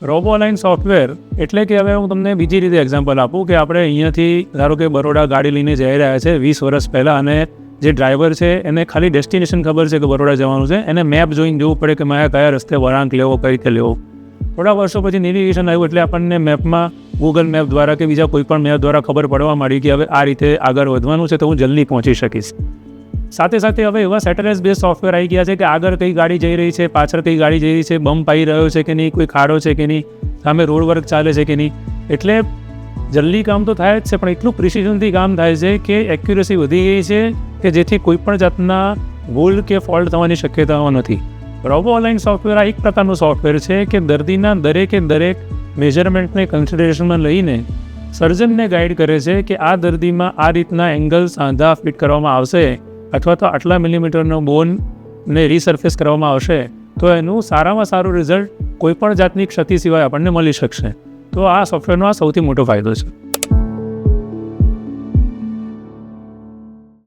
રોબોલાઇન software એટલે કે હવે હું તમને બીજી રીતે એક્ઝામ્પલ આપું કે આપણે અહીંયાથી ધારો કે બરોડા ગાડી લઈને જઈ રહ્યા છે 20 વર્ષ પહેલાં, અને જે ડ્રાઈવર છે એને ખાલી ડેસ્ટિનેશન ખબર છે કે બરોડા જવાનું છે, એને મેપ જોઈને જવું પડે કે મારે કયા રસ્તે વળાંક લેવો, કઈ રીતે લેવો. થોડા વર્ષો પછી નેવિગેશન આવ્યું એટલે આપણને મેપમાં ગૂગલ મેપ દ્વારા કે બીજા કોઈ પણ મેપ દ્વારા ખબર પડવા માંડી કે હવે આ રીતે આગળ વધવાનું છે તો હું જલ્દી પહોંચી શકીશ. સાથે સાથે હવે એવા સેટેલાઇટ બેઝ સોફ્ટવેર આવી ગયા છે કે આગળ કઈ ગાડી જઈ રહી છે, પાછળ કઈ ગાડી જઈ રહી છે, બમ્પ આવી રહ્યો છે કે નહીં, કોઈ ખાડો છે કે નહીં, સામે રોડ વર્ક ચાલે છે કે નહીં. એટલે જલ્દી કામ તો થાય જ છે, પણ એટલું પ્રિસિઝનથી કામ થાય છે કે એક્યુરેસી વધી ગઈ છે કે જેથી કોઈ પણ જાતના ભૂલ કે ફોલ્ટ થવાની શક્યતાઓ નથી. રોબોલાઇન સોફ્ટવેર આ એક પ્રકારનું સોફ્ટવેર છે કે દર્દીના દરેકે દરેક મેઝરમેન્ટને કન્સિડરેશનમાં લઈને સર્જનને ગાઈડ કરે છે કે આ દર્દીમાં આ રીતના એંગલ સાંધા ફિટ કરવામાં આવશે અથવા તો આટલા મિલીમીટરનો બોનને રીસર્ફેસ કરવામાં આવશે તો એનું સારામાં સારું રિઝલ્ટ કોઈપણ જાતની ક્ષતિ સિવાય આપણને મળી શકશે. તો આ સોફ્ટવેરનો આ સૌથી મોટો ફાયદો છે.